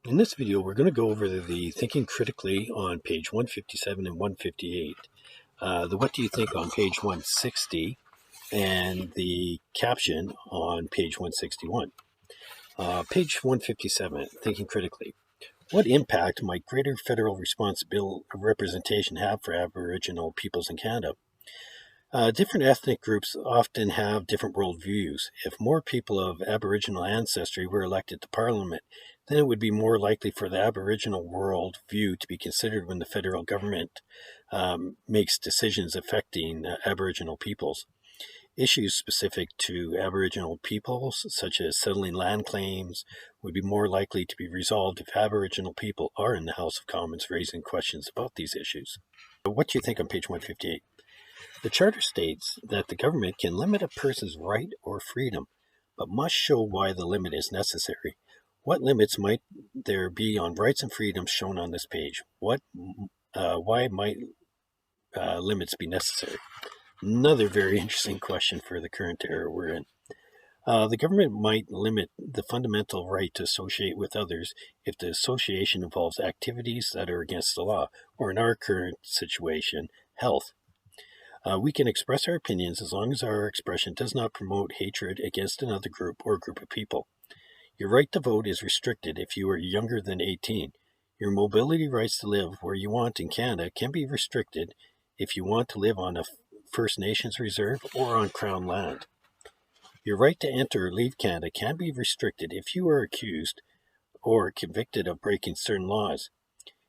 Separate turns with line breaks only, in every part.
In this video, we're going to go over the thinking critically on page 157 and 158, the what do you think on page 160, and the caption on page 161. Page 157, thinking critically. What impact might greater federal responsibility representation have for Aboriginal peoples in Canada? Different ethnic groups often have different worldviews. If more people of Aboriginal ancestry were elected to Parliament, then it would be more likely for the Aboriginal world view to be considered when the federal government makes decisions affecting Aboriginal peoples. Issues specific to Aboriginal peoples, such as settling land claims, would be more likely to be resolved if Aboriginal people are in the House of Commons raising questions about these issues. What do you think on page 158? The Charter states that the government can limit a person's right or freedom, but must show why the limit is necessary. What limits might there be on rights and freedoms shown on this page? Why might limits be necessary? Another very interesting question for the current era we're in. The government might limit the fundamental right to associate with others if the association involves activities that are against the law, or in our current situation, health. We can express our opinions as long as our expression does not promote hatred against another group or group of people. Your right to vote is restricted if you are younger than 18. Your mobility rights to live where you want in Canada can be restricted if you want to live on a First Nations reserve or on Crown land. Your right to enter or leave Canada can be restricted if you are accused or convicted of breaking certain laws.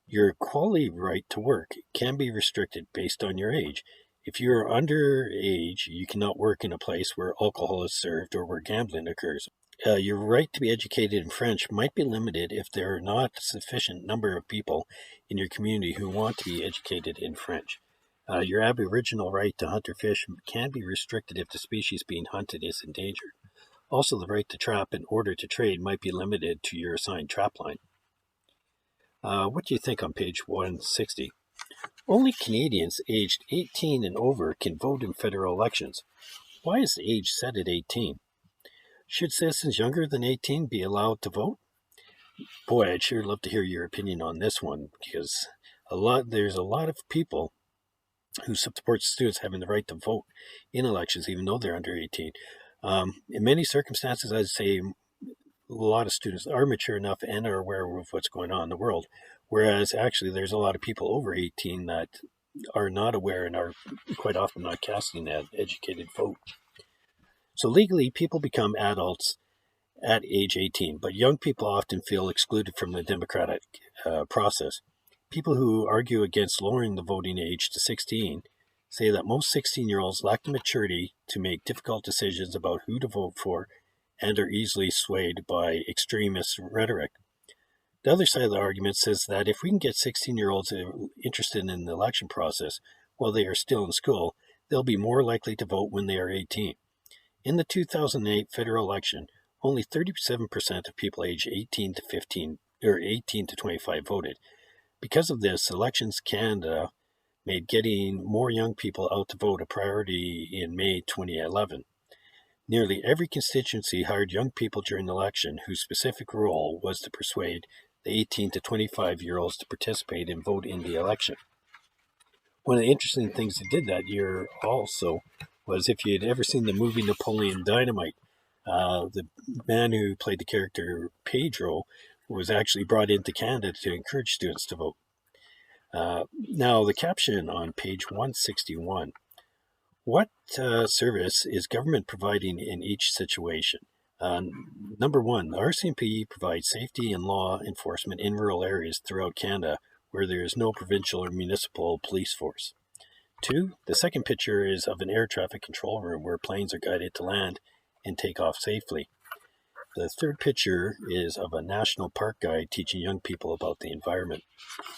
Your equality right to work can be restricted based on your age. If you are underage, you cannot work in a place where alcohol is served or where gambling occurs. Your right to be educated in French might be limited if there are not a sufficient number of people in your community who want to be educated in French. Your Aboriginal right to hunt or fish can be restricted if the species being hunted is endangered. Also, the right to trap in order to trade might be limited to your assigned trap line. What do you think on page 160? Only Canadians aged 18 and over can vote in federal elections. Why is the age set at 18? Should citizens younger than 18 be allowed to vote? Boy, I'd sure love to hear your opinion on this one, because there's a lot of people who support students having the right to vote in elections, even though they're under 18. In many circumstances, I'd say a lot of students are mature enough and are aware of what's going on in the world, whereas actually there's a lot of people over 18 that are not aware and are quite often not casting that educated vote. So legally, people become adults at age 18, but young people often feel excluded from the democratic process. People who argue against lowering the voting age to 16 say that most 16-year-olds lack the maturity to make difficult decisions about who to vote for and are easily swayed by extremist rhetoric. The other side of the argument says that if we can get 16-year-olds interested in the election process while they are still in school, they'll be more likely to vote when they are 18. In the 2008 federal election, only 37% of people aged 18 to 25 voted. Because of this, Elections Canada made getting more young people out to vote a priority in May 2011. Nearly every constituency hired young people during the election whose specific role was to persuade the 18 to 25-year-olds to participate and vote in the election. One of the interesting things they did that year also was, if you had ever seen the movie Napoleon Dynamite, the man who played the character Pedro was actually brought into Canada to encourage students to vote. Now, the caption on page 161. What service is government providing in each situation? Number one, the RCMP provides safety and law enforcement in rural areas throughout Canada where there is no provincial or municipal police force. 2, the second picture is of an air traffic control room where planes are guided to land and take off safely. The third picture is of a national park guide teaching young people about the environment.